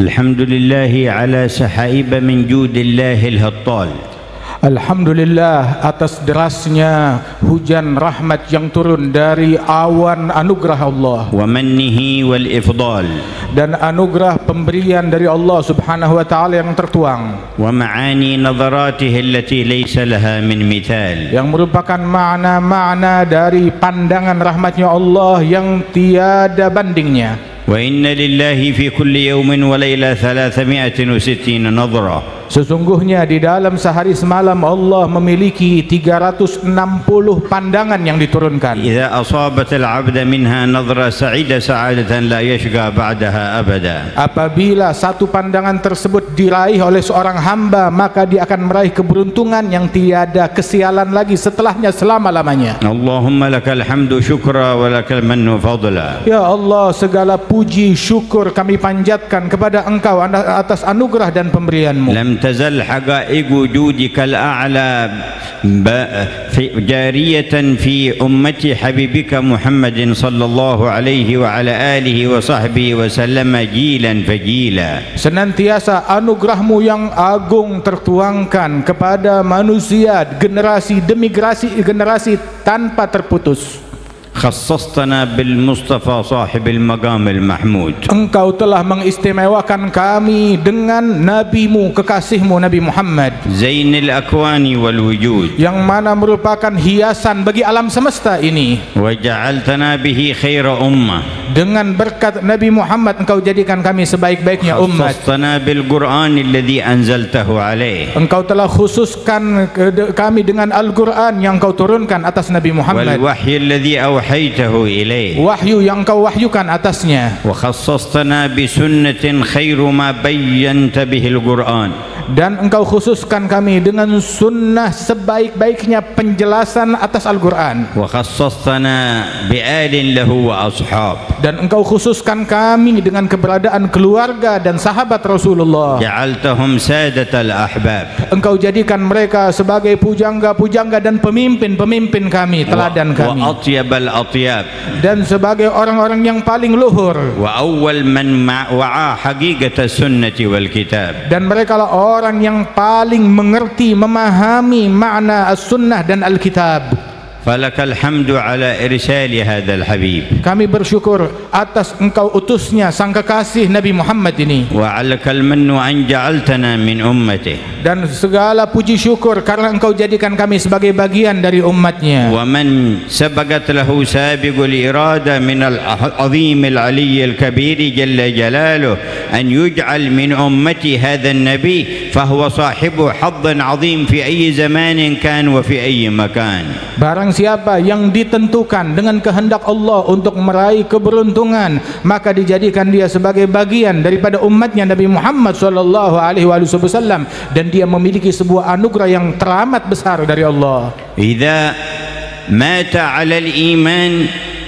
الحمد لله على سحائب من جود الله الهطال. Alhamdulillah atas derasnya hujan rahmat yang turun dari awan anugerah Allah ومنه والإفضال. dan anugerah pemberian dari Allah Subhanahu wa taala yang tertuang, ومعاني نظراته التي ليس لها من مثال. yang merupakan makna-makna dari pandangan rahmatnya Allah yang tiada bandingnya. وإن لله في كل يوم وليلة 360 نظرة. Sesungguhnya di dalam sehari semalam Allah memiliki 360 pandangan yang diturunkan. إذا أصابت العبد منها نظرة سعيد سعادة لا يشقى بعدها أبدا. Apabila satu pandangan tersebut diraih oleh seorang hamba, maka dia akan meraih keberuntungan yang tiada kesialan lagi setelahnya selama-lamanya. اللهم لك الحمد شكرا ولك المن فضلا. Ya Allah, segala puji syukur kami panjatkan kepada Engkau atas anugerah dan pemberian-Mu. لم تزل حقائق وجودك الأعلى جارية في أمة حبيبك محمد صلى الله عليه وعلى آله وصحبه وسلم جيلا فجيلا. Senantiasa anugerah-Mu yang agung tertuangkan kepada manusia generasi demi generasi tanpa terputus. خصصتنا بالمصطفى صاحب المقام المحمود. Engkau telah mengistimewakan kami dengan Nabi-Mu, kekasih-Mu Nabi Muhammad, زين الأكوان والوجود. yang mana merupakan hiasan bagi alam semesta ini. وجعلتنا به خير أمة. Dengan berkat Nabi Muhammad Engkau jadikan kami sebaik-baiknya umat. خصصتنا بالقرآن الذي أنزلته عليه. Engkau telah khususkan kami dengan Al-Quran yang Engkau turunkan atas Nabi Muhammad, والوحي الذي أوحيته إليه. wahyu yang Engkau wahyukan atasnya. وخصصتنا بسنة خير ما بينت به القرآن. Dan Engkau khususkan kami dengan sunnah sebaik-baiknya penjelasan atas Al-Quran. وخصصتنا بآل له وأصحاب. Dan Engkau khususkan kami dengan keberadaan keluarga dan sahabat Rasulullah. جعلتهم سادة الأحباب. Engkau jadikan mereka sebagai pujangga-pujangga dan pemimpin-pemimpin kami, teladan kami, وأطيب الأطياب. dan sebagai orang-orang yang paling luhur. وأول من وعى حقيقة السنة والكتاب. Dan mereka lah orang yang paling mengerti, memahami makna as-sunnah dan Alkitab. فلك الحمد على إرسال هذا الحبيب. Kami bersyukur atas Engkau utusnya sang kekasih Nabi Muhammad ini. وعلك المن أن جعلتنا من أمته. Dan segala puji syukur karena Engkau jadikan kami sebagai bagian dari umatnya. ومن سبقت له سابق الإرادة من العظيم العلي الكبير جل جلاله أن يجعل من أمتي هذا النبي فهو صاحب حظ عظيم في أي زمان كان وفي أي مكان. Barang siapa yang ditentukan dengan kehendak Allah untuk meraih keberuntungan, maka dijadikan dia sebagai bagian daripada umatnya Nabi Muhammad sallallahu alaihi wasallam, dan dia memiliki sebuah anugerah yang teramat besar dari Allah. إذا مات على الإيمان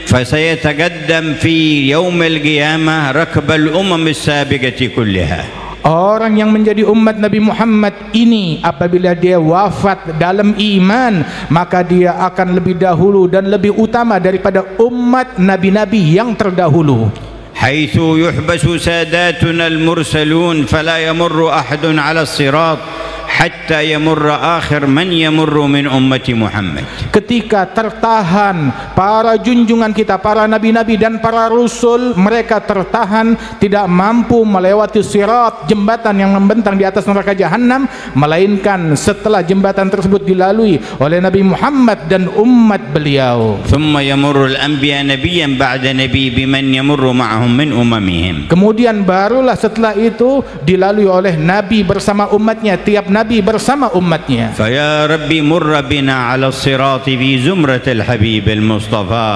فسيتقدم في يوم القيامة ركب الأمم السابقة كلها. Orang yang menjadi umat Nabi Muhammad ini apabila dia wafat dalam iman, maka dia akan lebih dahulu dan lebih utama daripada umat nabi-nabi yang terdahulu. حيث يحبس ساداتنا المرسلون فلا يمر أحد على الصراط حتى يمر آخر من يمر من أمة محمد. Ketika tertahan para junjungan kita, para nabi-nabi dan para rasul, mereka tertahan tidak mampu melewati sirat, jembatan yang membentang di atas neraka jahanam, melainkan setelah jembatan tersebut dilalui oleh Nabi Muhammad dan umat beliau. ثم يمر الأنبياء نبيا بعد نبي بمن يمر معهم من أممهم. Kemudian barulah setelah itu dilalui oleh nabi bersama umatnya, tiap nabi bersama umatnya. فيا ربي مر بنا على الصراط في زمرة الحبيب المصطفى.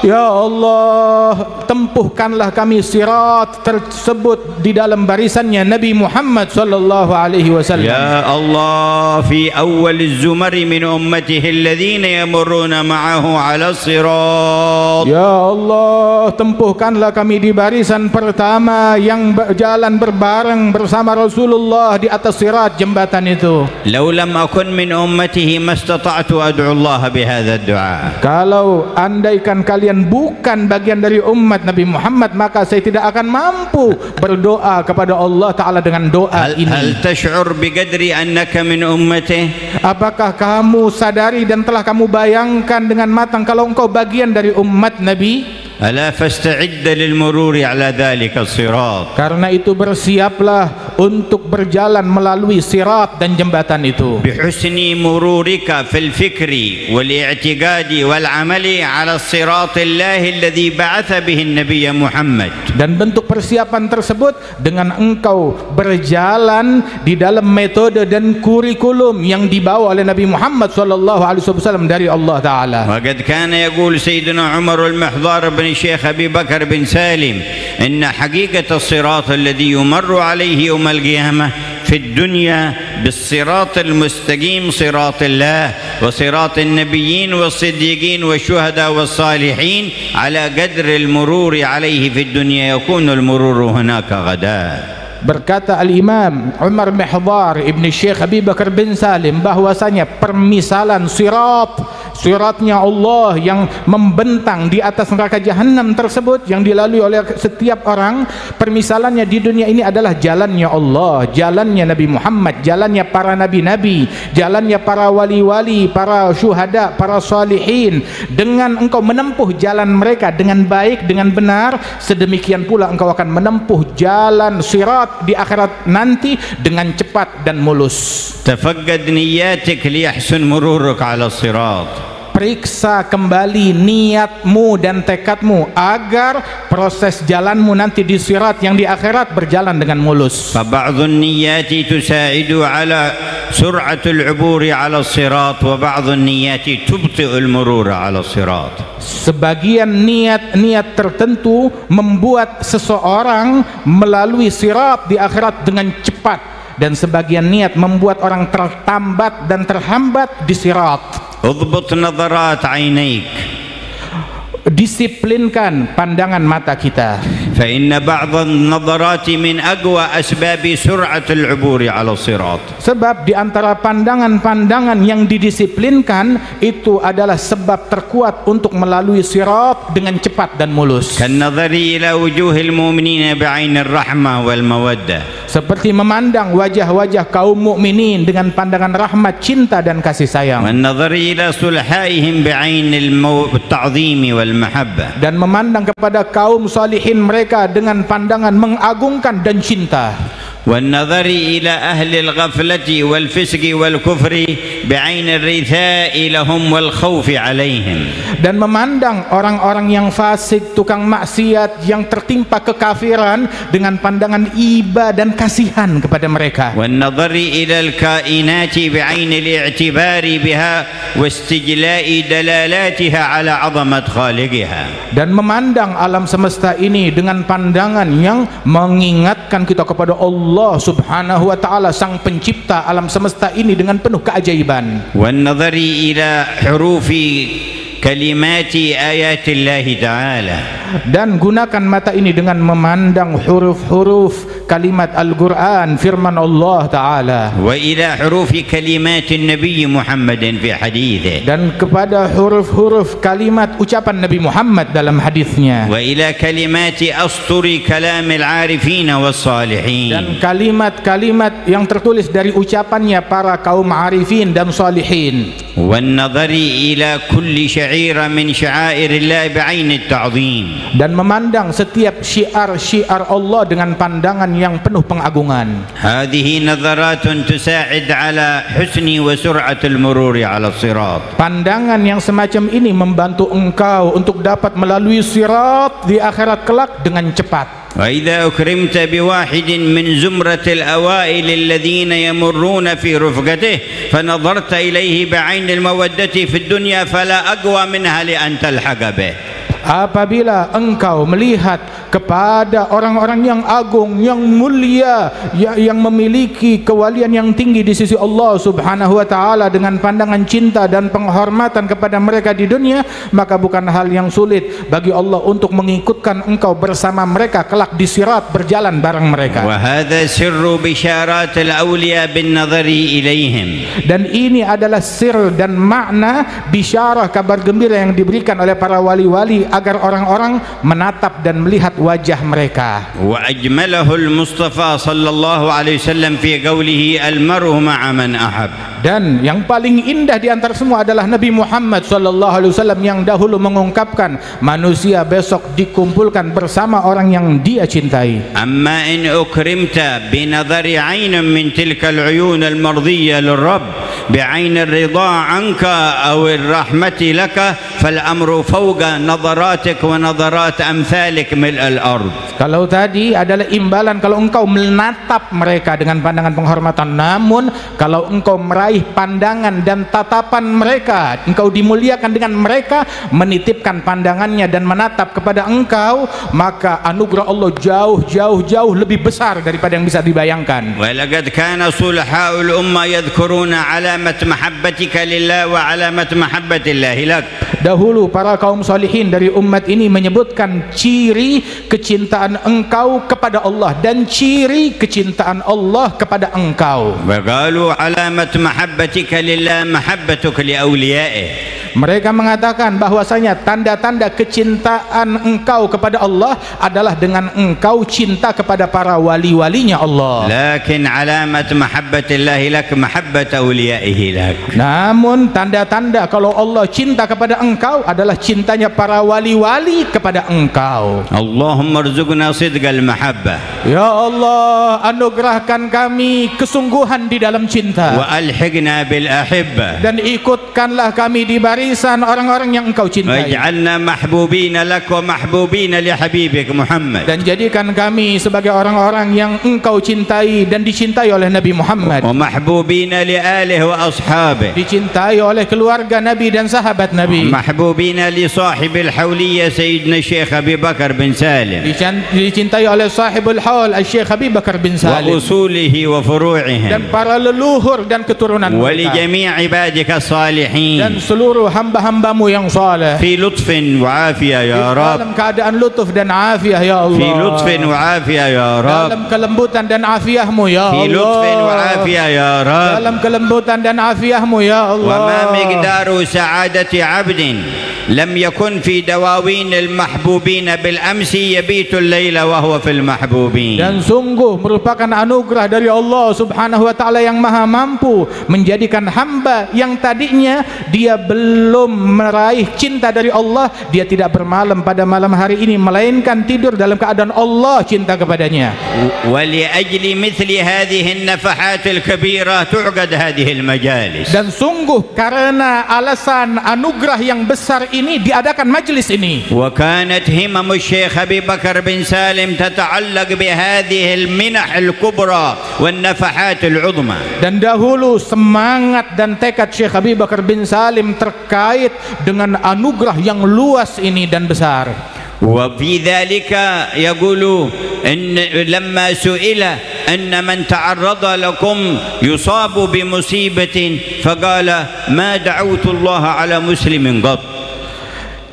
Ya Allah, tempuhkanlah kami sirat tersebut di dalam barisannya Nabi Muhammad sallallahu alaihi wasallam. Ya Allah, fi awal az-zumar min ummatihi alladhina yamurruna ma'ahu 'ala as-sirat. Ya Allah, tempuhkanlah kami di barisan pertama yang berjalan berbareng bersama Rasulullah di atas sirat jembatan itu. Law lam akun min ummatihi mastata'tu ad'u Allah bihadha ad-du'a. Kalau andaikan kalian kalian bukan bagian dari umat Nabi Muhammad, maka saya tidak akan mampu berdoa kepada Allah Ta'ala dengan doa ini. هل تشعر بقدر أنك من أمته؟ Apakah kamu sadari dan telah kamu bayangkan dengan matang kalau engkau bagian dari umat Nabi? ألا فاستعد للمرور على ذلك الصراط. Karena itu bersiaplah untuk berjalan melalui sirat dan jembatan itu. بحسن مرورك في الفكر والاعتقاد والعمل على الصراط الله الذي بعث به النبي محمد. Dan bentuk persiapan tersebut dengan engkau berjalan di dalam metode dan kurikulum yang dibawa oleh Nabi Muhammad SAW dari Allah Ta'ala. وقد كان يقول سيدنا عمر المحضار بن الشيخ أبي بكر بن سالم إن حقيقة الصراط الذي يمر عليه يوم القيامة في الدنيا بالصراط المستقيم صراط الله وصراط النبيين والصديقين والشهداء والصالحين على قدر المرور عليه في الدنيا يكون المرور هناك غدا. Berkata Al-Imam Umar Mihdhar Ibn Syekh Abi Bakar bin Salim bahwasanya permisalan siratnya Allah yang membentang di atas neraka jahanam tersebut yang dilalui oleh setiap orang, permisalannya di dunia ini adalah jalannya Allah, jalannya Nabi Muhammad, jalannya para nabi-nabi, jalannya para wali-wali, para syuhada, para salihin. Dengan engkau menempuh jalan mereka dengan baik, dengan benar, sedemikian pula engkau akan menempuh jalan sirat di akhirat nanti dengan cepat dan mulus. تفقد نياتك ليحسن مرورك على الصراط. Periksa kembali niatmu dan tekadmu agar proses jalanmu nanti di sirat yang di akhirat berjalan dengan mulus. فبعض النيات تساعد على سرعة العبور على الصراط وبعض النيات تبطئ المرور على الصراط. Sebagian niat-niat tertentu membuat seseorang melalui sirat di akhirat dengan cepat, dan sebagian niat membuat orang tertambat dan terhambat di sirat. اضبط نظرات عينيك. Disiplinkan pandangan mata kita. فإن بعض النظرات من أقوى أسباب سرعة العبور على الصراط. Sebab di antara pandangan-pandangan yang didisiplinkan itu adalah sebab terkuat untuk melalui sirat dengan cepat dan mulus. كالنظر إلى وجوه المؤمنين بعين الرحمة والمودة. Seperti memandang wajah-wajah kaum mukminin dengan pandangan rahmat, cinta dan kasih sayang. والنظر إلى صلحائهم بعين التعظيم والمحبة. Dan memandang kepada kaum salihin mereka dengan pandangan mengagungkan dan cinta. والنظر إلى أهل الغفلة والفسق والكفر بعين الرثاء لهم والخوف عليهم. Dan memandang orang-orang yang fasik, tukang maksiat, yang tertimpa kekafiran dengan pandangan iba dan kasihan kepada mereka. والنظر إلى الكائنات بعين الاعتبار بها واستجلاء دلالاتها على عظمة خالقها. Dan memandang alam semesta ini dengan pandangan yang mengingatkan kita kepada Allah Subhanahu wa ta'ala, sang pencipta alam semesta ini dengan penuh keajaiban. والنظر إلى حروف كلمات آيات الله تعالى. Dan gunakan mata ini dengan memandang huruf-huruf kalimat Al-Quran, firman Allah Ta'ala. وإلى حروف كلمات النبي محمد في حديثه. Dan kepada huruf-huruf kalimat ucapan Nabi Muhammad dalam hadisnya. وإلى كلمات أسطر كلام العارفين والصالحين. Dan kalimat-kalimat yang tertulis dari ucapannya para kaum arifin dan salihin. والنظر إلى كل شعيرة من شعائر الله بعين التعظيم. Dan memandang setiap syiar-syiar Allah dengan pandangan yang penuh pengagungan. هذه نظرات تساعد على حسن وسرعة المرور على الصراط. Pandangan yang semacam ini membantu engkau untuk dapat melalui sirat di akhirat kelak dengan cepat. وإذا أكرمت بواحد من زمرة الأوائل الذين يمرون في رفقته فنظرت إليه بعين المودة في الدنيا فلا أقوى منها لأن تلحق به. Apabila engkau melihat kepada orang-orang yang agung, yang mulia, yang memiliki kewalian yang tinggi di sisi Allah Subhanahu wa taala dengan pandangan cinta dan penghormatan kepada mereka di dunia, maka bukan hal yang sulit bagi Allah untuk mengikutkan engkau bersama mereka kelak di sirat, berjalan bareng mereka. Wa hadha sirru bisyarat al-awliya bin nadhari ilaihim. Dan ini adalah sir dan makna bisyarah, kabar gembira yang diberikan oleh para wali-wali agar orang-orang menatap dan melihat wajah mereka. Wa ajmalahu al-Mustafa sallallahu alaihi wasallam fi qawlihi al-mar'u ma'a man ahab. Dan yang paling indah di antara semua adalah Nabi Muhammad sallallahu alaihi wasallam yang dahulu mengungkapkan manusia besok dikumpulkan bersama orang yang dia cintai. Amma in ukrimta bi nadhari 'ainin min tilka al-'uyun al-mardiyya lir-rabb بعين الرضا عنك أو الرحمة لك فالأمر فوق نظراتك ونظرات أمثالك ملء الأرض. Kalau tadi adalah imbalan kalau engkau menatap mereka dengan pandangan penghormatan, namun kalau engkau meraih pandangan dan tatapan mereka, engkau dimuliakan dengan mereka menitipkan pandangannya dan menatap kepada engkau, maka anugerah Allah jauh lebih besar daripada yang bisa dibayangkan. ولقد كان صلحاء الأمة يذكرون علامة محبتك لله وعلامة محبة الله لك. Dahulu para kaum salihin dari umat ini menyebutkan ciri kecintaan engkau kepada Allah dan ciri kecintaan Allah kepada engkau. وقالوا علامة محبتك لله محبتك لأوليائه. Mereka mengatakan bahwasanya tanda-tanda kecintaan engkau kepada Allah adalah dengan engkau cinta kepada para wali-walinya Allah. Lakin alamat mahabbatillahi lak mahabbat awliyaihi lak. Namun tanda-tanda kalau Allah cinta kepada engkau adalah cintanya para wali-wali kepada engkau. Allahumma rzuqna sidqal mahabbah. Ya Allah, anugerahkan kami kesungguhan di dalam cinta. Wa alhiqna bil ahibbah. Dan ikutkanlah kami di barisan orang-orang yang engkau cintai. Waj'alna mahbubina lak wa mahbubina li habibik Muhammad. Dan jadikan kami sebagai orang-orang yang engkau cintai dan dicintai oleh Nabi Muhammad. Wa mahbubina li alihi wa ashabihi. Dicintai oleh keluarga Nabi dan sahabat Nabi. Mahbubina li sahibil hawliyah Sayyidina Syekh Abi Bakar bin Salim. Dicintai oleh sahibul haul Syekh Abi Bakar bin Salim. Wa usulihi wa furu'ihim. Dan para leluhur dan keturunan mereka. Wa li jami' ibadika salihin. Dan seluruh hamba-hambamu yang saleh. Fi lutfin wa afiyah ya Rabb. Dalam keadaan lutuf dan afiyah ya Allah. Fi lutfin wa afiyah ya Rabb. Dalam kelembutan dan afiyahmu ya Allah. Fi lutfin wa afiyah ya Rabb. Dalam kelembutan dan afiyahmu ya Allah. Wa ma miqdaru sa'adati 'abdin lam yakun fi dawawin al-mahbubin bil amsi yabitu al-laila wa huwa fil mahbubin. Dan sungguh merupakan anugerah dari Allah Subhanahu wa taala yang maha mampu menjadikan hamba yang tadinya dia belum meraih cinta dari Allah, dia tidak bermalam pada malam hari ini melainkan tidur dalam keadaan Allah cinta kepadanya. Wa li ajli mithli hadhihi an-nafahat al-kabira tu'qad hadhihi al-majalis. Dan sungguh karena alasan anugerah yang besar ini diadakan majlis ini. Wa kanat himam Syekh Abi Bakar bin Salim tata'allaq bi hadhihi al-minah al-kubra wan nafahat al-'uzma. Dan dahulu semangat dan tekad Syekh Abi Bakar bin Salim terkait dengan anugerah yang luas ini dan besar. وفي ذلك يقول إن لما سئل أن من تعرض لكم يصاب بمصيبة فقال ما دعوت الله على مسلم قط.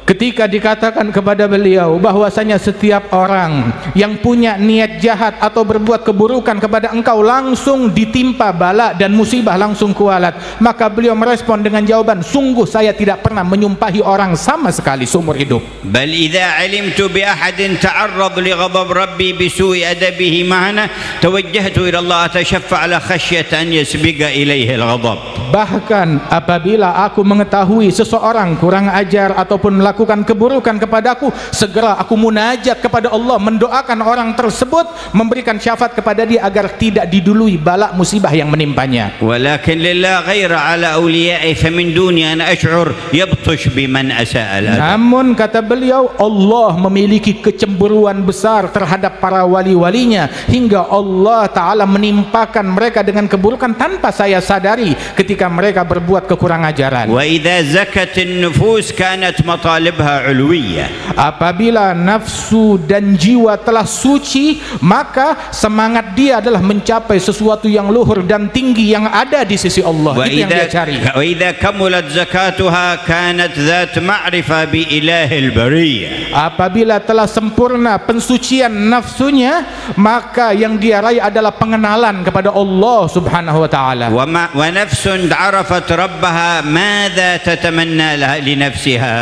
Ketika dikatakan kepada beliau bahwasanya setiap orang yang punya niat jahat atau berbuat keburukan kepada engkau langsung ditimpa bala dan musibah langsung kualat, maka beliau merespon dengan jawaban, sungguh saya tidak pernah menyumpahi orang sama sekali seumur hidup. Bal idza alimtu bi ahadin ta'arrad li ghadab rabbi bi su'i adabihi ma'ana tawajjahtu ila Allah atashaffa ala khasyat an yasbiqa ilayhi al-ghadab. Bahkan apabila aku mengetahui seseorang kurang ajar ataupun melakukan keburukan kepadaku, segera aku munajat kepada Allah, mendoakan orang tersebut, memberikan syafaat kepada dia agar tidak didului bala musibah yang menimpanya. Walakin lillah ghaira ala awliya'i famin duni an ash'ur yabtush biman asa'a al-adab. Namun kata beliau, Allah memiliki kecemburuan besar terhadap para wali-walinya hingga Allah Ta'ala menimpakan mereka dengan keburukan tanpa saya sadari ketika mereka berbuat kekurangan ajaran. Wa idza zakat an-nufus kanat matal مطالبها علوية. Apabila nafsu dan jiwa telah suci, maka semangat dia adalah mencapai sesuatu yang luhur dan tinggi yang ada di sisi Allah. Itu yang dia cari. وإذا كملت زكاتها كانت ذات معرفة بإله البرية. Apabila telah sempurna pensucian nafsunya, maka yang dia raih adalah pengenalan kepada Allah Subhanahu wa taala. ونفس عرفت ربها ماذا تتمنى لنفسها.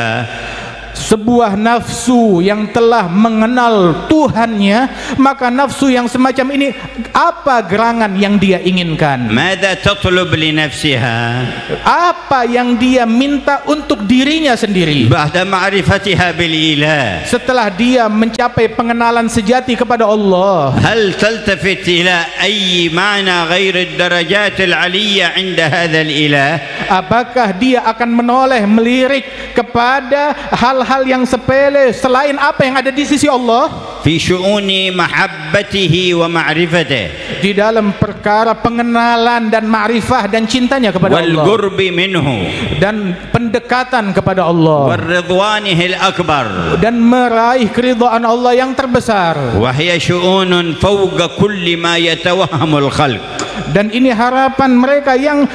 Sebuah nafsu yang telah mengenal Tuhannya, maka nafsu yang semacam ini apa gerangan yang dia inginkan? ماذا تطلب لنفسها. Apa yang dia minta untuk dirinya sendiri? بعد معرفتها بالإله. Setelah dia mencapai pengenalan sejati kepada Allah, هل تلتفت إلى أي معنى غير الدرجات العلية عند هذا الإله؟ apakah dia akan menoleh melirik kepada hal-hal yang sepele selain apa yang ada di sisi Allah? في شؤون محبته ومعرفته. Di dalam perkara pengenalan dan ma'rifah dan cintanya kepada Allah, والقرب منه. dan pendekatan kepada Allah, ورضوانه الأكبر. dan meraih keridhaan Allah yang terbesar. وهي شؤون فوق كل ما يتوهم الخلق. Dan ini harapan mereka yang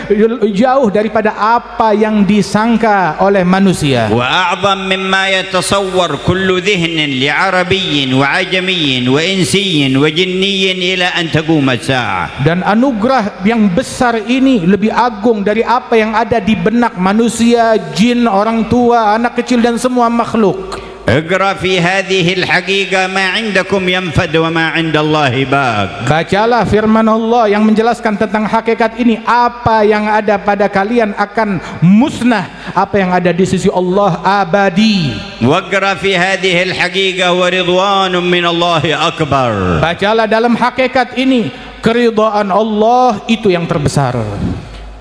jauh daripada apa yang disangka oleh manusia. وأعظم مما يتصور كل ذهن لعربي وعجمي وإنسي وجني إلى أن تقوم الساعة. Dan anugerah yang besar ini lebih agung dari apa yang ada di benak manusia, jin, orang tua, anak kecil dan semua makhluk. اقرأ في هذه الحقيقة ما عندكم ينفد وما عند الله باق. Bacalah firman Allah yang menjelaskan tentang hakikat ini. Apa yang ada pada kalian akan musnah, apa yang ada di sisi Allah abadi. واقرأ في هذه الحقيقة ورضوان من الله أكبر. Bacalah dalam hakikat ini, keridhaan Allah itu yang terbesar.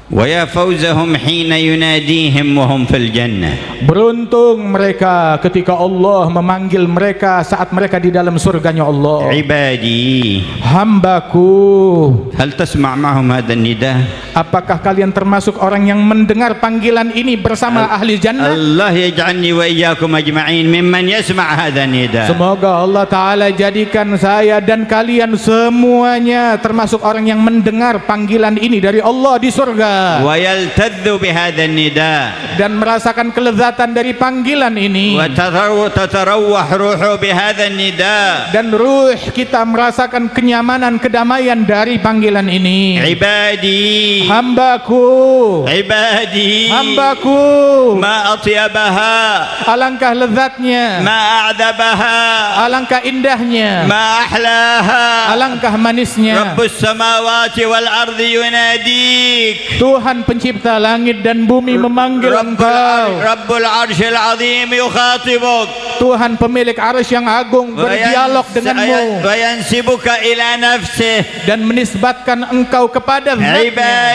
ويا فوزهم حين يناديهم وهم في الجنة. Beruntung mereka ketika Allah memanggil mereka saat mereka di dalam surganya Allah. عبادي Hambaku, هل تسمع معهم هذا النداء؟ apakah kalian termasuk orang yang mendengar panggilan ini bersama ahli jannah? الله يجعلني وإياكم أجمعين ممن يسمع هذا النداء. Semoga Allah Ta'ala jadikan saya dan kalian semuanya termasuk orang yang mendengar panggilan ini dari Allah di surga, ويلتذ بهذا النداء. dan merasakan kelezatan dari panggilan ini, وتتروح روحه بهذا النداء. dan ruh kita merasakan kenyamanan, kedamaian dari panggilan ini. عبادي Hambaku, عبادي hambaku, ما أطيبها alangkah lezatnya, ما أعذبها alangkah indahnya, ما أحلاها. alangkah manisnya. رب السماوات والأرض يناديك. Tuhan pencipta langit dan bumi memanggil engkau. رب العرش العظيم يخاطبك. Tuhan pemilik arsy yang agung berdialog denganmu وينسبك إلى نفسه. dan menisbatkan engkau kepada zatnya.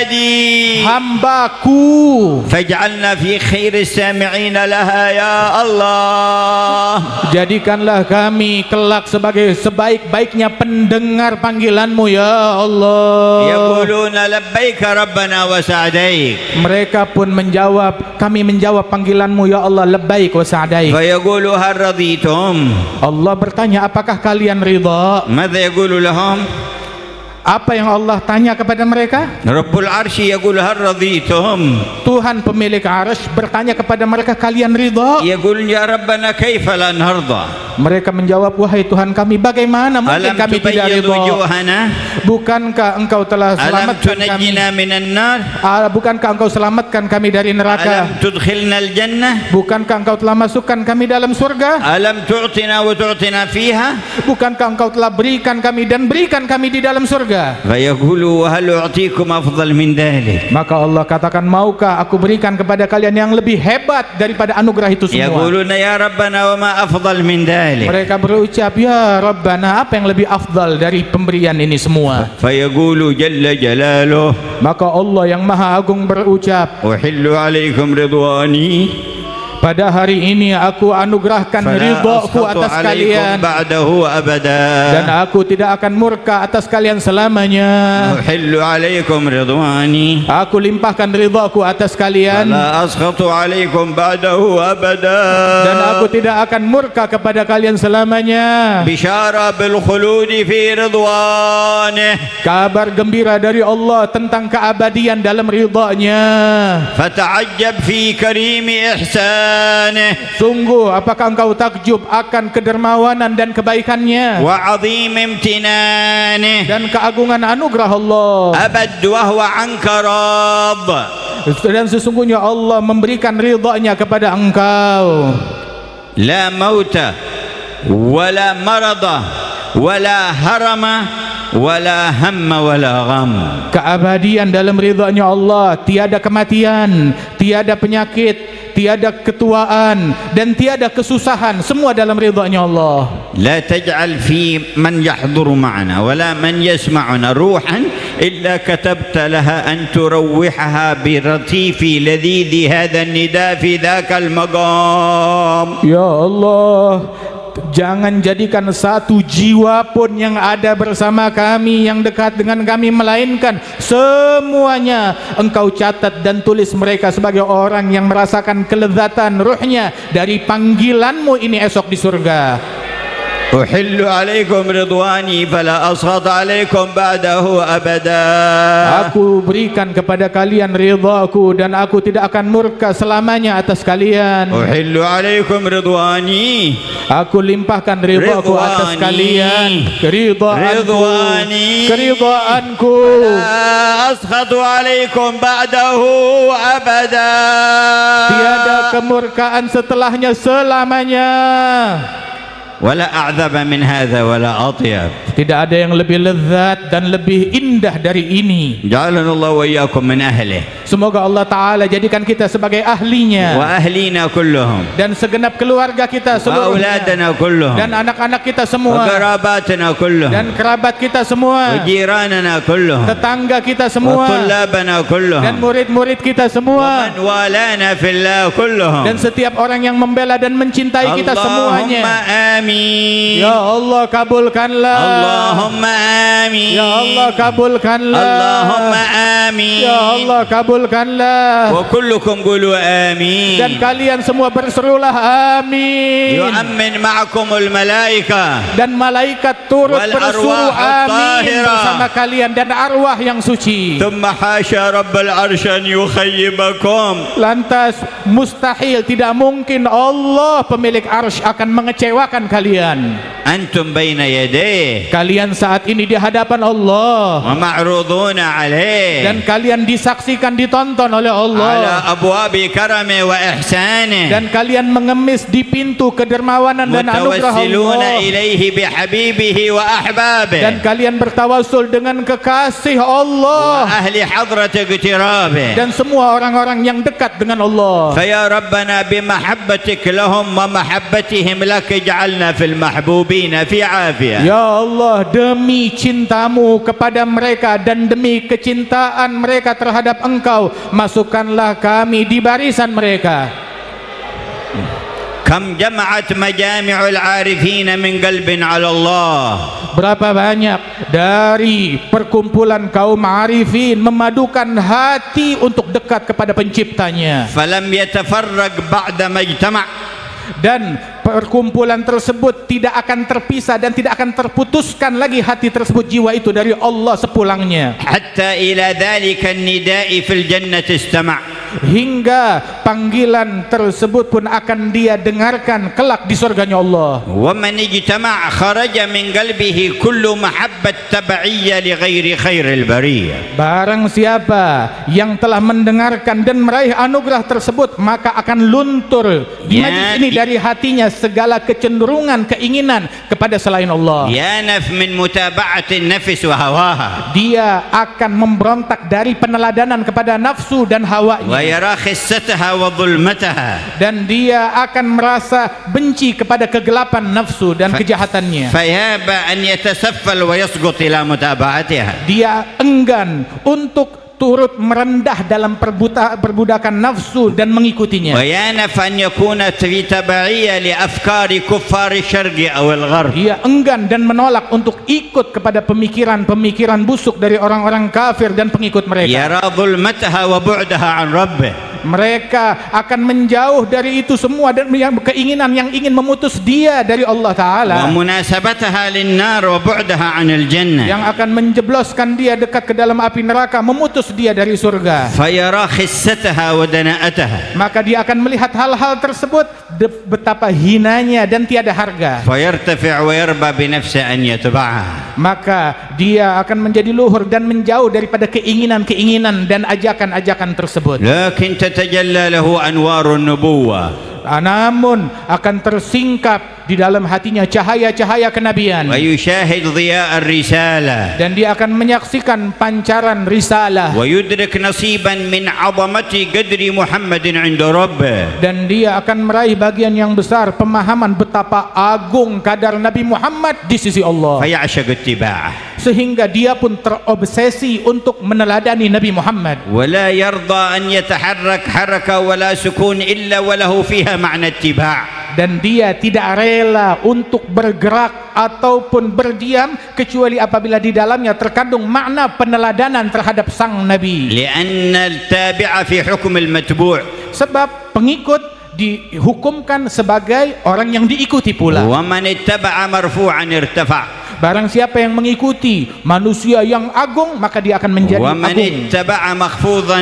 عبادي Hambaku, فاجعلنا في خير السامعين لها يا الله. jadikanlah kami kelak sebagai sebaik-baiknya pendengar panggilanmu ya Allah. يقولون لبيك ربنا وسعديك. Mereka pun menjawab, kami menjawab panggilanmu ya Allah, labbaik wa sa'daik. فيقول هل رضيتم؟ Allah bertanya, apakah kalian ridha? ماذا يقول لهم؟ Apa yang Allah tanya kepada mereka? رب العرش يقول هل رضيتم؟ Tuhan pemilik arsy bertanya kepada mereka, kalian ridha? يقول يا ربنا كيف لا نرضى؟ Mereka menjawab, wahai Tuhan kami, bagaimana mungkin ألم kami tidak تبيض ridha? وجوهنا؟ Bukankah engkau telah ألم selamatkan kami? تنجنا من النار؟ Bukankah engkau selamatkan kami dari neraka? ألم تدخلنا الجنة؟ Bukankah engkau telah masukkan kami dalam surga? ألم تعطنا وتعطنا فيها؟ Bukankah engkau telah berikan kami dan berikan kami di dalam surga? فيقول وهل أعطيكم أفضل من ذلك؟ Maka Allah katakan, maukah aku berikan kepada kalian yang lebih hebat daripada anugerah itu semua? يقولون يا ربنا وما أفضل من ذلك؟ Mereka berucap, ya Rabbana, apa yang lebih afdal dari pemberian ini semua? فيقول جل جلاله Maka Allah yang maha agung berucap, أحل عليكم رضواني pada hari ini aku anugerahkan ridhaku atas kalian dan aku tidak akan murka atas kalian selamanya. uhillu alaikum ridwani, aku limpahkan ridhaku atas kalian fala askhatu alaikum ba'dahu abada, dan aku tidak akan murka kepada kalian selamanya. bisyara bil khuludi fi ridwanih, kabar gembira dari Allah tentang keabadian dalam ridha-Nya. fata'ajjab fi karimi ihsan, sungguh apakah engkau takjub akan kedermawanan dan kebaikannya wa 'azim imtinanih, dan keagungan anugerah Allah. abad wa huwa anka rad, dan sesungguhnya Allah memberikan ridha-Nya kepada engkau. la mauta wala marada wala harama wala hamma wala gham, keabadian dalam ridha-Nya Allah, tiada kematian, tiada penyakit, tiada ketuaan dan tiada kesusahan, semua dalam ridha-Nya Allah. لا تجعل في من يحضر معنا ولا من يسمعنا روحا إلا كتبت لها أن تروحها برطيف لذيذ هذا النداء في ذاك المقام. Ya Allah, jangan jadikan satu jiwa pun yang ada bersama kami, yang dekat dengan kami, melainkan semuanya Engkau catat dan tulis mereka sebagai orang yang merasakan kelezatan ruhnya dari panggilanmu ini esok di surga. uhillu alaikum ridwani fala asghad alaikum ba'dahu abada, aku berikan kepada kalian ridhaku dan aku tidak akan murka selamanya atas kalian. uhillu alaikum ridwani, aku limpahkan ridhaku atas kalian, keridhaanku, la asghadu alaikum ba'dahu abada, tiada kemurkaan setelahnya selamanya. wala a'dzaba min hadza wala atyab, tidak ada yang lebih lezat dan lebih indah dari ini. ja'alana Allah wa iyyakum min ahlihi, semoga Allah Ta'ala jadikan kita sebagai ahlinya, wa ahlina kulluhum, dan segenap keluarga kita wa seluruhnya, auladana kulluhum, dan anak-anak kita wa semua, qarabatana kulluhum, dan kerabat kita semua, wa jiranana kulluhum, tetangga kita wa semua, tullabana kulluhum, dan murid-murid kita wa semua, man walana fillah kulluhum, dan setiap orang yang membela dan mencintai kita semuanya. Allahumma amin, Ya Allah kabulkanlah, Allahumma amin, Ya Allah kabulkanlah, Allahumma amin, Ya Allah kabulkanlah, wa kullukum qulu amin, dan kalian semua berserulah amin. yu'ammin ma'akumul malaika, dan malaikat turut wal berseru arwah amin at-tahira, bersama kalian dan arwah yang suci. thumma hasya rabbal arsy an yukhayyibakum, lantas mustahil, tidak mungkin Allah pemilik arsy akan mengecewakan kalian. antum baina yadayhi, Kalian saat ini di hadapan Allah, wa ma'ruduna alayhi, dan kalian disaksikan, ditonton oleh ala Allah, abwabi karami wa ihsani, dan kalian mengemis di pintu kedermawanan dan anugerah mutawassiluna Allah, ilaihi bihabibihi wa ahbabihi, dan kalian bertawasul dengan kekasih wa Allah ahli hadrati iqtirabihi, dan semua orang-orang yang dekat dengan Allah. فيا ربنا بمحبتك لهم ومحبتهم لك اجعلنا في المحبوبين في عافية. Ya Allah, demi cintamu kepada mereka dan demi kecintaan mereka terhadap Engkau, masukkanlah kami di barisan mereka. كم جمعت مجامع العارفين من قلب على الله. Berapa banyak dari perkumpulan kaum arifin memadukan hati untuk dekat kepada penciptanya, فلم يتفرق بعد ما اجتمع, dan perkumpulan tersebut tidak akan terpisah dan tidak akan terputuskan lagi hati tersebut, jiwa itu dari Allah sepulangnya, حتى إلى ذلك النداء في الجنة استمع, hingga panggilan tersebut pun akan dia dengarkan kelak di surganya Allah. ومن اجتمع خرج من قلبه كل محبة تبعية لغير خير البرية. Barang siapa yang telah mendengarkan dan meraih anugerah tersebut, maka akan luntur di majlis ini dari hatinya segala kecenderungan, keinginan kepada selain Allah. يانف من متابعة النفس وهواها, Dia akan memberontak dari peneladanan kepada nafsu dan hawanya, ويرى خستها وظلمتها, dan dia akan merasa benci kepada kegelapan nafsu dan kejahatannya. فيابى أن يتسفل ويسقط إلى متابعتها. Dia enggan untuk turut merendah dalam perbudakan nafsu dan mengikutinya. ويأنف أن يكون في تبعية لأفكار كفار الشرق أو الغرب. Dia enggan dan menolak untuk ikut kepada pemikiran-pemikiran busuk dari orang-orang kafir dan pengikut mereka. يرى ظلمتها وبعدها عن ربه. Mereka akan menjauh dari itu semua dan keinginan yang ingin memutus dia dari Allah Ta'ala, ومناسبتها للنار وبعدها عن الجنة. yang akan menjebloskan dia dekat ke dalam api neraka, memutus dia dari surga. فيرى خستها ودناءتها. Maka dia akan melihat hal-hal tersebut, betapa hinanya dan tiada harga. فيرتفع ويربى بنفسه أن يتبعها. Maka dia akan menjadi luhur dan menjauh daripada keinginan-keinginan dan ajakan-ajakan tersebut. لكن تتجلى له أنوار النبوة. Namun akan tersingkap di dalam hatinya cahaya-cahaya kenabian, ويشاهد ضياء الرسالة. dan dia akan menyaksikan pancaran risalah, ويدرك نصيبا من عظمة قدر محمد عند ربه. dan dia akan meraih bagian yang besar pemahaman betapa agung kadar Nabi Muhammad di sisi Allah, فيعشق اتباعه. sehingga dia pun terobsesi untuk meneladani Nabi Muhammad. ولا يرضى أن يتحرك حركة ولا سكون إلا وله فيها معنى اتباع. Dan dia tidak rela untuk bergerak ataupun berdiam kecuali apabila di dalamnya terkandung makna peneladanan terhadap sang Nabi. لأن التابع في حكم المتبوع. Sebab pengikut dihukumkan sebagai orang yang diikuti pula. ومن اتبع مرفوعا ارتفع. Barang siapa yang mengikuti manusia yang agung, maka dia akan menjadi ومن agung. اتبع مخفوضا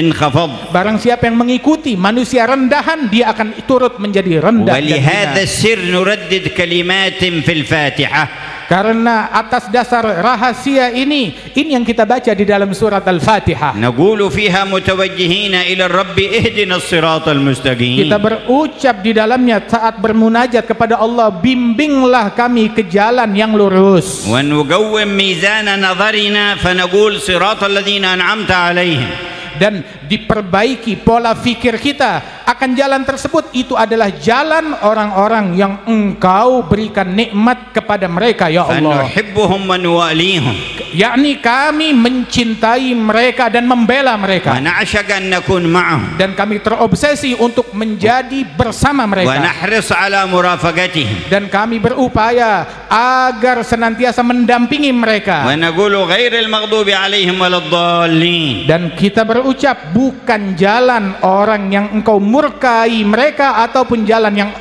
انخفض. Barang siapa yang mengikuti manusia rendahan, dia akan turut menjadi rendah dan ولهذا hina. السر نردد كلمات في الفاتحة. Karena atas dasar rahasia ini yang kita baca di dalam surat Al-Fatihah. نقول فيها متوجهين إلى الرب اهدنا الصراط المستقيم. Kita berucap di dalamnya saat bermunajat kepada Allah, bimbinglah kami ke jalan yang lurus. ونقوم ميزان نظرنا فنقول صراط الذين أنعمت عليهم. Dan diperbaiki pola fikir kita akan jalan tersebut, itu adalah jalan orang-orang yang Engkau berikan nikmat kepada mereka, ya Allah. فنحبهم ونواليهم. Yakni kami mencintai mereka dan membela mereka, ونعشق أن نكون معهم. dan kami terobsesi untuk menjadi bersama mereka, ونحرص على مرافقتهم. dan kami berupaya agar senantiasa mendampingi mereka. ونقول غير المغضوب عليهم ولا الضالين. Dan kita berucap bukan jalan orang yang Engkau murkai mereka ataupun jalan yang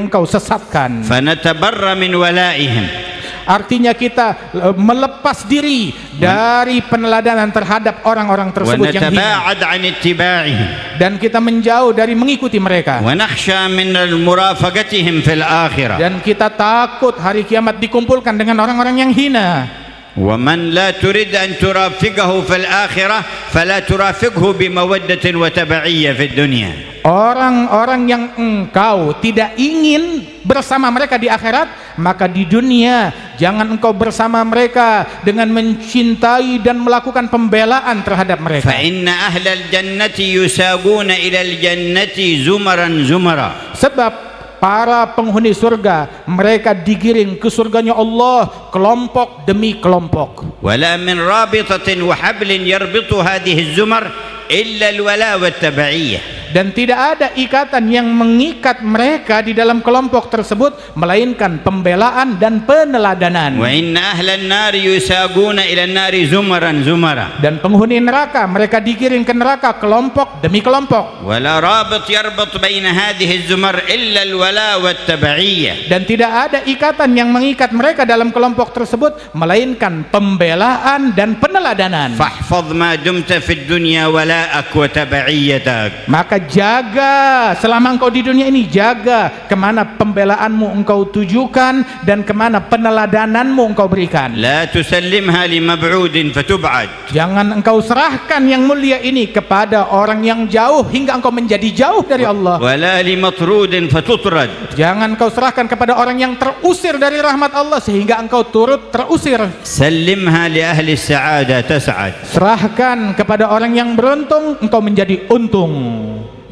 Engkau sesatkan. فنتبرأ من ولائهم. Artinya kita melepas diri dari peneladanan terhadap orang-orang tersebut yang hina, ونتباعد عن اتباعهم. dan kita menjauh dari mengikuti mereka. ونخشى من مرافقتهم في الآخرة. Dan kita takut hari kiamat dikumpulkan dengan orang-orang yang hina. ومن لا تريد أن ترافقه في الآخرة فلا ترافقه بمودة وتبعية في الدنيا. Orang-orang yang engkau tidak ingin bersama mereka di akhirat, maka di dunia jangan engkau bersama mereka dengan mencintai dan melakukan pembelaan terhadap mereka. فإن أهل الجنة يساقون إلى الجنة زمرا زمرا. Sebab para penghuni surga, mereka digiring ke surganya Allah kelompok demi kelompok. ولا من رابطة وحبل يربط هذه الزمر إلا الولاء والتبعية. Dan tidak ada ikatan yang mengikat mereka di dalam kelompok tersebut melainkan pembelaan dan peneladanan. وإن أهل النار يساقون إلى النار زمرا زمرا. Dan penghuni neraka, mereka digiring ke neraka kelompok demi kelompok. ولا رابط يربط بين هذه الزمر إلا الولاء والتبعية. Dan tidak ada ikatan yang mengikat mereka dalam kelompok tersebut melainkan pembelaan dan peneladanan. فاحفظ ما دمت في الدنيا ولاءك وتبعيتك. Maka jaga selama engkau di dunia ini, jaga kemana pembelaanmu engkau tujukan dan kemana peneladananmu engkau berikan. لا تسلمها لمبعود فتبعد. Jangan engkau serahkan yang mulia ini kepada orang yang jauh hingga engkau menjadi jauh dari Allah. ولا لمطرود فتطرد. Jangan engkau serahkan kepada orang yang terusir dari rahmat Allah sehingga engkau turut terusir. سلمها لأهل السعادة تسعد. Serahkan kepada orang yang beruntung, engkau menjadi untung.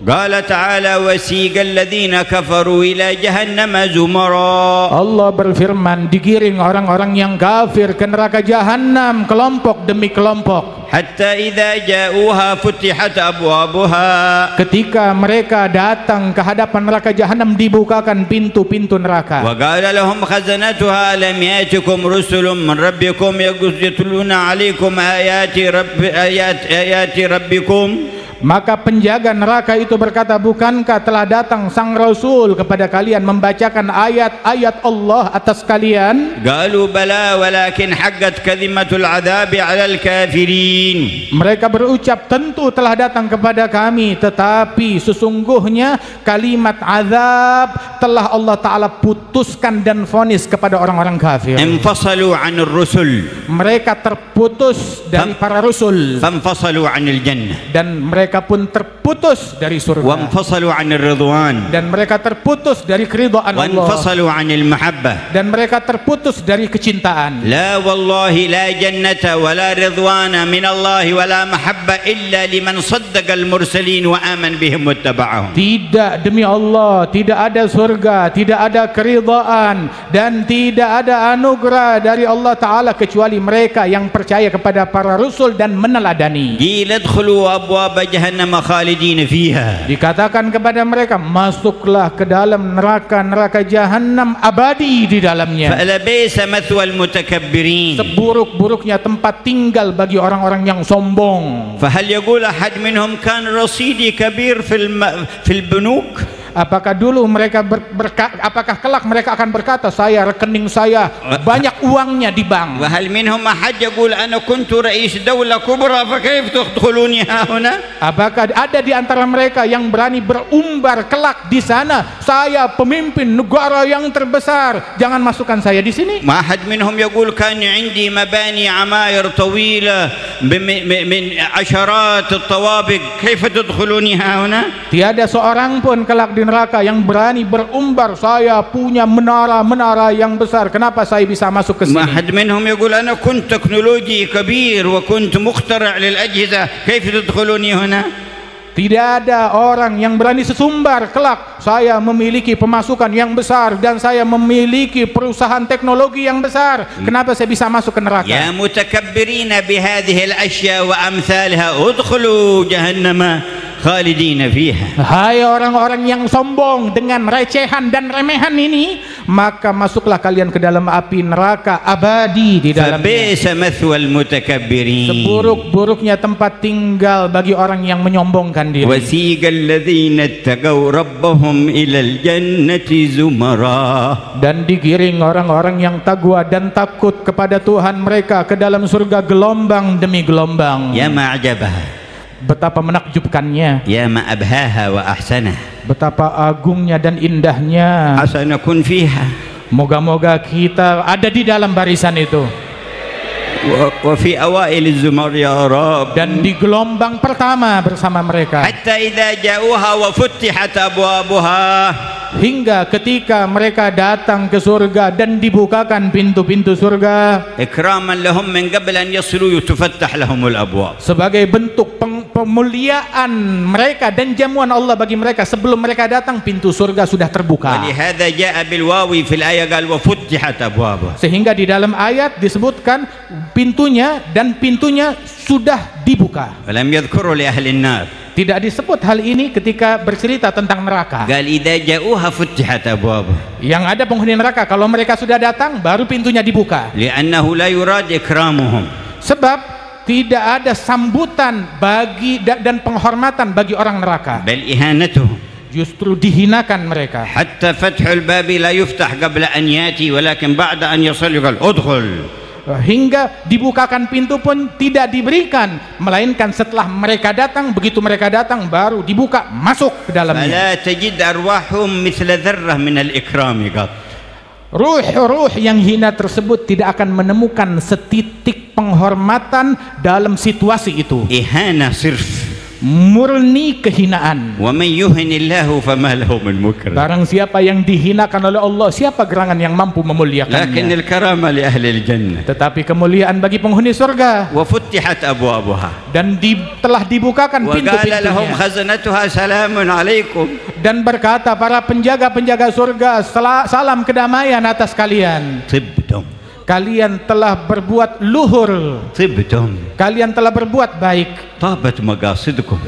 قال تعالى وسيق الذين كفروا إلى جهنم زمرا. Allah berfirman, digiring orang-orang yang kafir ke neraka jahanam kelompok demi kelompok. حتى إذا جاءوها فتحت أبوابها. Ketika mereka datang ke hadapan neraka jahanam, dibukakan pintu-pintu neraka. وقال لهم خزنتها ألم يأتكم رسل من ربكم يتلون عليكم آيات ربكم. Maka penjaga neraka itu berkata, bukankah telah datang sang Rasul kepada kalian membacakan ayat-ayat Allah atas kalian? قالوا بلى ولكن حقت كلمة العذاب على الكافرين. Mereka berucap, tentu telah datang kepada kami, tetapi sesungguhnya kalimat azab telah Allah Ta'ala putuskan dan vonis kepada orang-orang kafir. انفصلوا عن الرسل. Mereka terputus dari para Rasul. فانفصلوا عن الجنة. Dan mereka pun terputus dari surga. وانفصلوا عن الرضوان. Dan mereka terputus dari keridhaan Allah. وانفصلوا عن المحبة. Dan mereka terputus dari kecintaan. لا والله لا جنة ولا رضوان من الله ولا محبة إلا لمن صدق المرسلين وآمن بهم واتبعهم. Tidak, demi Allah, tidak ada surga, tidak ada keridhaan, dan tidak ada anugerah dari Allah Ta'ala kecuali mereka yang percaya kepada para Rasul dan meneladani. قيل ادخلوا أبواب جهنم خالدين فيها. Dikatakan kepada mereka, masuklah ke dalam neraka jahanam abadi di dalamnya. فلبئس مثوى المتكبرين. Seburuk-buruknya tempat tinggal bagi orang-orang yang sombong. فهل يقول أحد منهم كان رصيدي كبير في البنوك؟ Apakah dulu mereka apakah kelak mereka akan berkata, rekening saya banyak uangnya di bank? وهل منهم أحد يقول أنا كنت رئيس دولة كبرى فكيف تدخلوني هنا؟ Apakah ada di antara mereka yang berani berumbar kelak di sana, saya pemimpin negara yang terbesar, jangan masukkan saya di sini? ما أحد منهم يقول كان عندي مباني عماير طويلة من عشرات الطوابق كيف تدخلوني هنا؟ Tiada seorang pun kelak di neraka yang berani berumbar, saya punya menara-menara yang besar, kenapa saya bisa masuk ke sini? ما أحد منهم يقول أنا كنت تكنولوجي كبير وكنت مخترع للأجهزة كيف تدخلوني هنا؟ Tidak ada orang yang berani sesumbar kelak, saya memiliki pemasukan yang besar dan saya memiliki perusahaan teknologi yang besar, kenapa saya bisa masuk ke neraka? يا متكبرين بهذه الأشياء وأمثالها ادخلوا جهنم خالدين فيها. Hai orang-orang yang sombong dengan recehan dan remehan ini, maka masuklah kalian ke dalam api neraka abadi di dalamnya. فبئس مثوى المتكبرين. Seburuk-buruknya tempat tinggal bagi orang yang menyombongkan diri. وسيق الذين اتقوا ربهم إلى الجنة زمرا. Dan digiring orang-orang yang takwa dan takut kepada Tuhan mereka ke dalam surga gelombang demi gelombang. يا ما عجبها. Betapa menakjubkannya, يا ما أبهاها وأحسنها. betapa agungnya dan indahnya. عسى نكون فيها. Moga-moga kita ada di dalam barisan itu. وفي أوائل الزمر يا رب. Dan di gelombang pertama bersama mereka. حتى إذا جاءوها وفتحت أبوابها. Hingga ketika mereka datang ke surga dan dibukakan pintu-pintu surga, إكراما لهم من قبل أن يصلوا تفتح لهم الأبواب. sebagai bentuk pemuliaan mereka dan jamuan Allah bagi mereka, sebelum mereka datang pintu surga sudah terbuka. ولهذا جاء بالواو في الآية قال وفتحت أبوابها. Sehingga di dalam ayat disebutkan pintunya sudah dibuka. ولم يذكروا لأهل النار. Tidak disebut hal ini ketika bercerita tentang neraka. قال إذا جاءوها فتحت أبوابها. Yang ada penghuni neraka, kalau mereka sudah datang baru pintunya dibuka. لأنه لا يراد إكرامهم. Sebab tidak ada sambutan bagi dan penghormatan bagi orang neraka. بل إهانتهم. Justru dihinakan mereka. حتى فتح الباب لا يفتح قبل أن يأتي ولكن بعد أن يصل قال ادخل. Hingga dibukakan pintu pun tidak diberikan, melainkan setelah mereka datang, begitu mereka datang baru dibuka, masuk ke dalamnya. فلا تجد أرواحهم مثل ذرة من الإكرام قط. Ruh-ruh yang hina tersebut tidak akan menemukan setitik penghormatan dalam situasi itu. إهانة صرف. murni kehinaan. ومن يهن الله فما له من مكرم. Barang siapa yang dihinakan oleh Allah, siapa gerangan yang mampu memuliakannya? لكن الكرامة لأهل الجنة. Tetapi kemuliaan bagi penghuni surga. وفتحت أبوابها. Dan telah dibukakan وقال لهم pintu-pintunya. خزنتها سلام عليكم. Dan berkata para penjaga-penjaga surga, salam kedamaian atas kalian. طبتم. Kalian telah berbuat luhur. طبتم. Kalian telah berbuat baik. طابت مقاصدكم.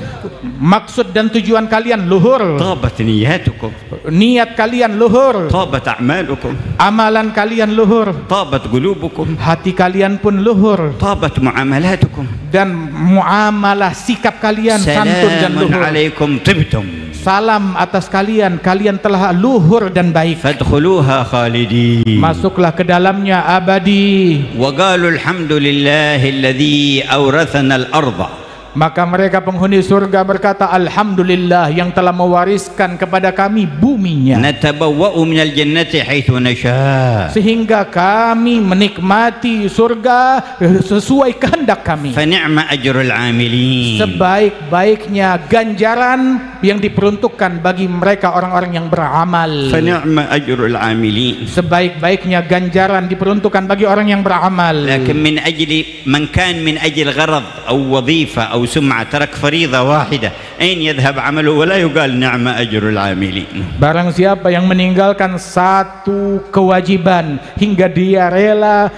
Maksud dan tujuan kalian luhur. طابت نياتكم. Niat kalian luhur. طابت أعمالكم. Amalan kalian luhur. طابت قلوبكم. Hati kalian pun luhur. طابت معاملاتكم. Dan muamalah sikap kalian santun dan سلام luhur. عليكم طبتم. Salam atas kalian, kalian telah luhur dan baik. فادخلوها خالدين. Masuklah ke dalamnya abadi. وقالوا الحمد لله الذي أورثنا الأرض. Maka mereka penghuni surga berkata, Alhamdulillah yang telah mewariskan kepada kami buminya, نتبوأ من الجنة حيث نشاء. sehingga kami menikmati surga sesuai kehendak kami. فنعم أجر العاملين. Sebaik-baiknya ganjaran yang diperuntukkan bagi mereka orang-orang yang beramal. فنعم أجر العاملين. Sebaik-baiknya ganjaran diperuntukkan bagi orang yang beramal. لكن من أجل من كان من أجل غرض أو وظيفة أو سمعة ترك فريضة واحدة أين يذهب عمله ولا يقال نعم أجر العاملين. Barang siapa yang meninggalkan satu kewajiban hingga dia rela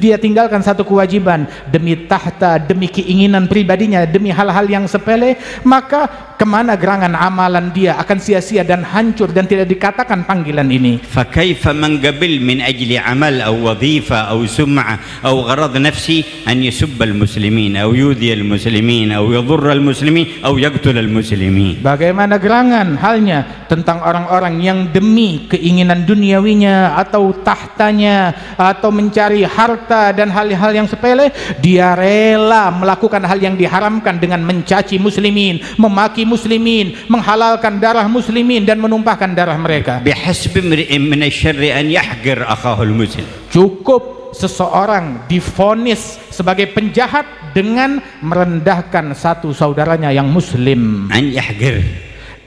dia tinggalkan satu kewajiban demi tahta, demi keinginan pribadinya, demi hal-hal yang sepele, maka kemana gerangan amalan dia akan sia-sia dan hancur dan tidak dikatakan panggilan ini. فكيف من قبل من أجل عمل أو وظيفة أو سمعة أو غرض نفسي أن يسب المسلمين أو يؤذي المسلمين أو يضر المسلمين أو يقتل المسلمين. Bagaimana gerangan halnya tentang orang-orang yang demi keinginan duniawinya atau tahtanya atau mencari harta dan hal-hal yang sepele, dia rela melakukan hal yang diharamkan dengan mencaci muslimin, memaki muslimin, menghalalkan darah muslimin dan menumpahkan darah mereka. بحسب امرئ من الشر أن يحقر أخاه المسلم. Cukup seseorang divonis sebagai penjahat dengan merendahkan satu saudaranya yang muslim, أن يحقر.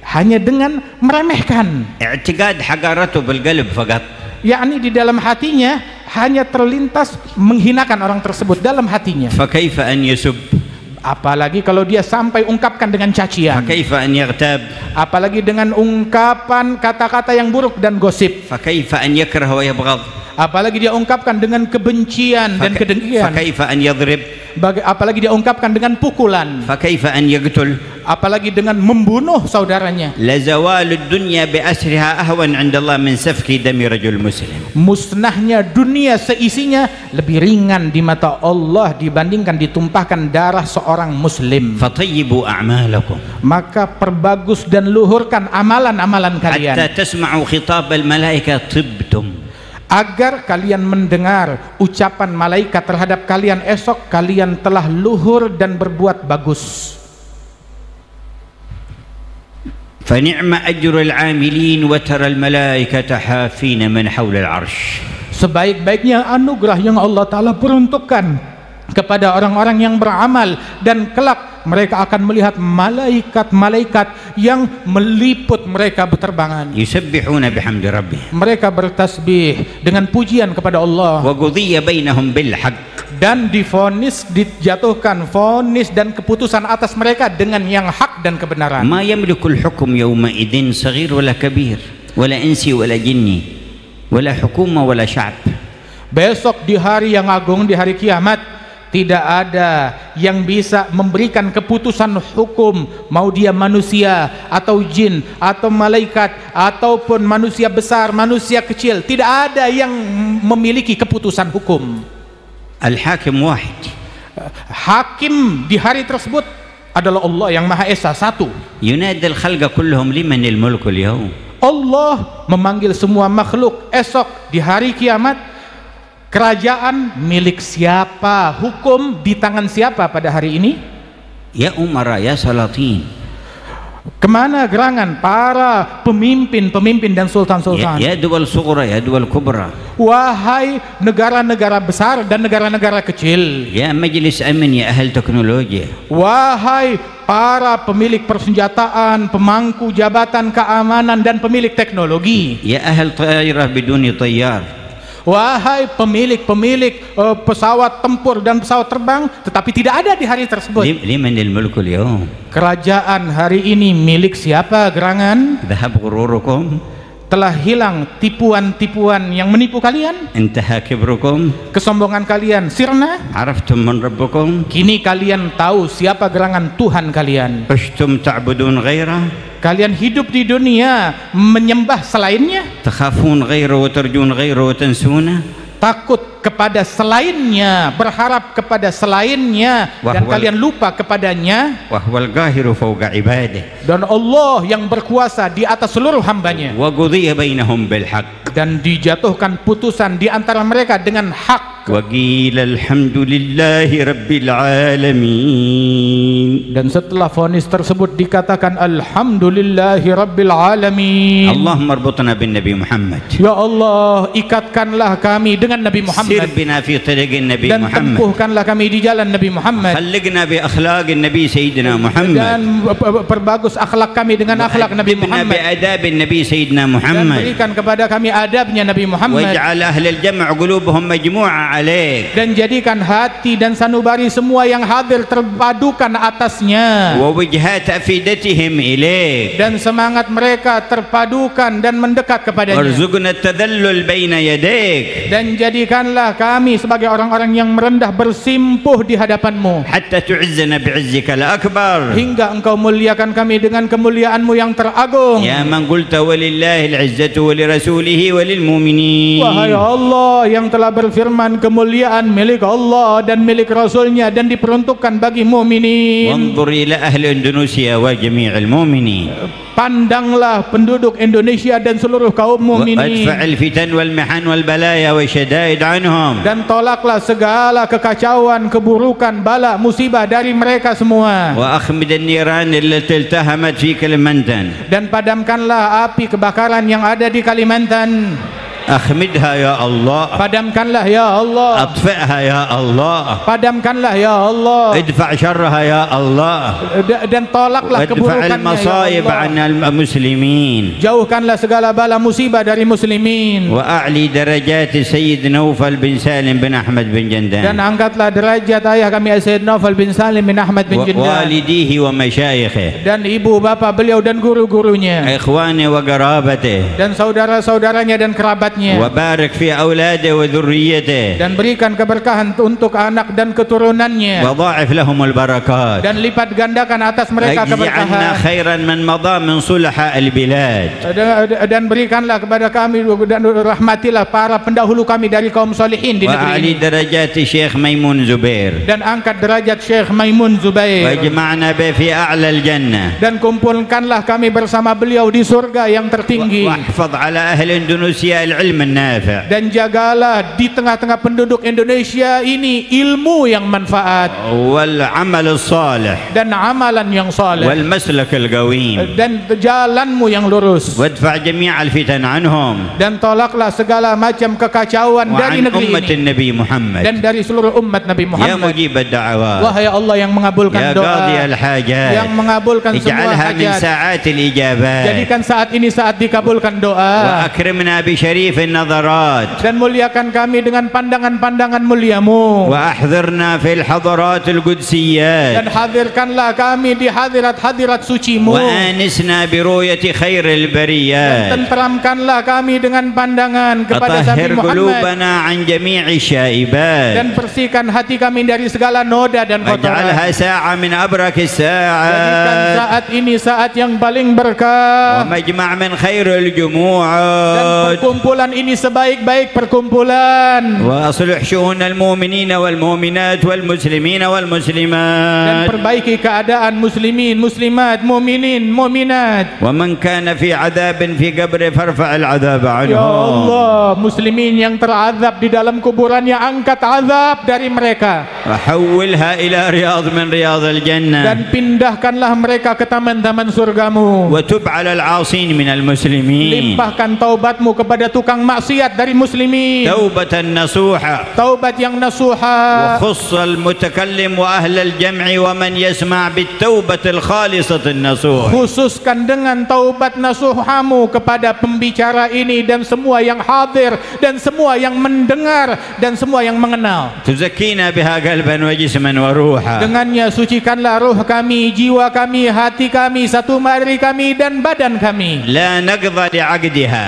hanya dengan meremehkan, اعتقاد حقارته بالقلب فقط. yakni di dalam hatinya hanya terlintas menghinakan orang tersebut dalam hatinya. فكيف أن يسب. Apalagi kalau dia sampai ungkapkan dengan cacian, فكيف أن يغتاب. apalagi dengan ungkapan kata-kata yang buruk dan gosip, فكيف أن يكره ويبغض. apalagi dia ungkapkan dengan kebencian dan kedengkian, فكيف أن يضرب. apalagi dia ungkapkan dengan pukulan, فكيف أن يقتل. apalagi dengan membunuh saudaranya. لزوال الدنيا بأسرها أهون عند الله من سفك دم رجل مسلم. Musnahnya dunia seisinya lebih ringan di mata Allah dibandingkan ditumpahkan darah seorang muslim. فطيبوا أعمالكم. Maka perbagus dan luhurkan amalan-amalan kalian, حتى تسمعوا خطاب الملائكة طبتم. agar kalian mendengar ucapan malaikat terhadap kalian esok, kalian telah luhur dan berbuat bagus. فنعم أجر العاملين وترى الملائكة حافين من حول العرش. Sebaik-baiknya anugerah yang Allah Ta'ala peruntukkan kepada orang-orang yang beramal, dan kelak mereka akan melihat malaikat-malaikat yang meliput mereka berterbangan. يسبحون بحمد ربهم. Mereka bertasbih dengan pujian kepada Allah, وقضي بينهم بالحق. dan dijatuhkan vonis dan keputusan atas mereka dengan yang hak dan kebenaran. ما يملك الحكم يومئذ صغير ولا كبير ولا إنسي ولا جني ولا حكومة ولا شعب. Besok di hari yang agung, di hari kiamat, tidak ada yang bisa memberikan keputusan hukum, mau dia manusia atau jin atau malaikat ataupun manusia besar, manusia kecil, tidak ada yang memiliki keputusan hukum. الحاكم واحد. Hakim di hari tersebut adalah Allah yang Maha Esa, satu. ينادي الخلق كلهم لمن الملك اليوم. Allah memanggil semua makhluk esok di hari kiamat, kerajaan milik siapa, hukum di tangan siapa pada hari ini? يا أمراء يا سلاطين. Kemana gerangan para pemimpin-pemimpin dan sultan-sultan? يا دول صغرى يا دول كبرى. Wahai negara-negara besar dan negara-negara kecil. يا مجلس أمن يا أهل تكنولوجيا. Wahai para pemilik persenjataan, pemangku jabatan keamanan dan pemilik teknologi. يا أهل طائرة بدون طيار. Wahai pemilik-pemilik pesawat tempur dan pesawat terbang tetapi tidak ada di hari tersebut. لمن الملك اليوم؟ Kerajaan hari ini milik siapa gerangan? ذهب غروركم. Telah hilang tipuan-tipuan yang menipu kalian. انتهى كبركم. Kesombongan kalian sirna. عرفتم من ربكم. Kini kalian tahu siapa gerangan Tuhan kalian. عشتم تعبدون غيره. Kalian hidup di dunia menyembah selainnya. تخافون غيره وترجون غيره وتنسونه. Takut kepada selainnya, berharap kepada selainnya, dan kalian lupa kepadanya. وهو القاهر فوق عباده. Dan Allah yang berkuasa di atas seluruh hambanya. وقضي بينهم بالحق. Dan dijatuhkan putusan di antara mereka dengan hak. وقيل الحمد لله رب العالمين. Dan setelah vonis tersebut dikatakan Alhamdulillahi Rabbil Alamin. اللهم اربطنا بالنبي محمد. Ya Allah, ikatkanlah kami dengan Nabi Muhammad. سر بنا في طريق النبي Dan محمد. tempuhkanlah kami di jalan Nabi Muhammad. خلقنا بأخلاق النبي سيدنا محمد. Dan perbagus akhlak kami dengan akhlak Nabi Muhammad. بآداب النبي سيدنا Dan محمد. berikan kepada kami adabnya Nabi Muhammad. واجعل أهل الجمع قلوبهم مجموعة عليك. Dan jadikan hati dan sanubari semua yang hadir terpadukan atasnya. ووجهات أفئدتهم إليك. Dan semangat mereka terpadukan dan mendekat kepadanya. وارزقنا التذلل بين يديك. Dan jadikanlah kami sebagai orang-orang yang merendah bersimpuh di hadapanmu. حتى تعزنا بعزك الأكبر. Hingga engkau muliakan kami dengan kemuliaanmu yang teragung. يا من قلت ولله العزة ولرسوله وللمؤمنين. Wahai Allah yang telah berfirman kemuliaan milik Allah dan milik Rasulnya dan diperuntukkan bagi mukminin. وانظر إلى أهل إندونيسيا وجميع المؤمنين. Pandanglah penduduk Indonesia dan seluruh kaum mukminin. وادفع الفتن والمحن والبلايا والشدائد عنهم. Dan tolaklah segala kekacauan, keburukan, bala, musibah dari mereka semua. وأخمد النيران التي التهمت في كلمنتن. Dan padamkanlah api kebakaran yang ada di Kalimantan. أخمدها يا الله. Padamkanlah ya Allah. أطفئها يا الله. Padamkanlah ya Allah. ادفع شرها يا الله. Dan tolaklah وادفع keburukannya ya المصائب Allah. عن المسلمين. Jauhkanlah segala bala musibah dari muslimin. وأعلي درجات سيد نوفل بن سالم بن أحمد بن Dan جندان. angkatlah derajat ayah kami Sayyid Naufal bin Salim bin Ahmad bin Jindan. ووالديه ومشايخه. Dan ibu bapa beliau dan guru-gurunya. إخوانه وقرابته. Dan saudara-saudaranya dan kerabatnya. وبارك في أولاده وذريته. Dan berikan keberkahan untuk anak dan keturunannya. وضاعف لهم البركات. Dan lipat gandakan atas mereka اجعلنا keberkahan. خيرا من مضى من صلحاء البلاد. Dan berikanlah kepada kami dan rahmatilah para pendahulu kami dari kaum solihin di negeri وأعلي ini. درجات الشيخ ميمون زبير. Dan angkat derajat Syekh Maimun Zubair. واجمعنا به في أعلى الجنة. Dan kumpulkanlah kami bersama beliau di surga yang tertinggi. واحفظ على أهل إندونيسيا العلم النافع. Dan jagalah di tengah-tengah penduduk Indonesia ini ilmu yang manfaat. والعمل الصالح. Dan amalan yang saleh. والمسلك القويم. Dan jalanmu yang lurus. وادفع جميع الفتن عنهم. Dan tolaklah segala macam kekacauan dari وعن negeri أمة ini. النبي محمد. Dan dari seluruh umat Nabi يا Muhammad. مجيب الدعوات. Wahai Allah yang mengabulkan يا doa. قاضي الحاجات. Yang mengabulkan semua اجعلها من hajat. ساعات الإجابات. Jadikan saat ini saat dikabulkan doa. وأكرمنا بشريف النظرات. Dan muliakan kami dengan pandangan-pandangan muliamu. وأحضرنا في الحضرات القدسيات. Dan hadirkanlah kami di hadirat-hadirat sucimu. وآنسنا برؤية خير Dan البريات. tenteramkanlah kami dengan pandangan kepada Nabi أطهر Muhammad. قلوبنا عن جميع الشائبات. Dan bersihkan hati kami dari segala noda dan kotoran. واجعلها ساعة من أبرك Jadikan الساعات. saat ini saat yang paling berkah. ومجمع من خير Dan الجموعات. perkumpulan perkumpulan ini sebaik-baik perkumpulan. وأصلح شؤون المؤمنين والمؤمنات والمسلمين Dan والمسلمات. perbaiki keadaan muslimin, muslimat, muminin, muminat. ومن كان في عذاب في قبره فارفع العذاب Ya عنهم. Allah, muslimin yang terazab di dalam kuburannya, angkat azab dari mereka. وحولها إلى رياض من رياض الجنة. Dan pindahkanlah mereka ke taman-taman surgamu. وتب على العاصين من المسلمين Limpahkan taubatmu kepada tukang maksiat dari muslimin. توبة نصوحة. Taubat yang nasuha. وخص المتكلم وأهل الجمع ومن يسمع بالتوبة الخالصة النصوح. Khususkan dengan taubat nasuhamu kepada pembicara ini dan semua yang hadir dan semua yang mendengar dan semua yang mengenal. تزكينا بها قلبا وجسما وروحا. Dengannya sucikanlah ruh kami, jiwa kami, hati kami, satu mari kami dan badan kami. لا نقضى لعقدها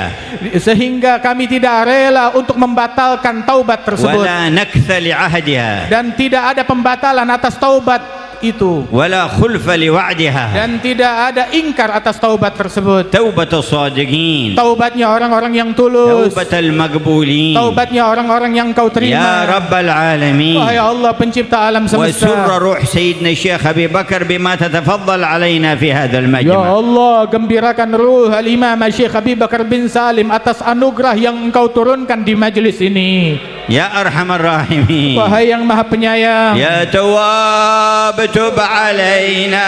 Sehingga kami tidak rela untuk membatalkan taubat tersebut. ولا نكث لعهدها Dan tidak ada pembatalan atas taubat itu. ولا خلف لوعدها. Dan tidak ada ingkar atas taubat tersebut. توبة الصادقين. Taubatnya orang-orang yang tulus. توبة المقبولين. Taubatnya orang-orang yang kau يا terima. رب العالمين. Wahai Allah pencipta alam وسر semesta. روح سيدنا الشيخ أبي بكر بما تتفضل علينا في هذا Ya المجمع. Allah, gembirakan ruh Al-Imam Syekh Abi Bakar bin Salim atas anugerah yang engkau turunkan di majelis ini. يا أرحم الراحمين. Wahai yang maha penyayang. يا تواب تب علينا.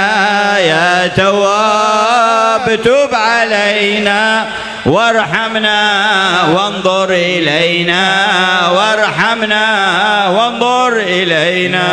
يا تواب تب علينا وارحمنا وانظر إلينا. وارحمنا وانظر إلينا.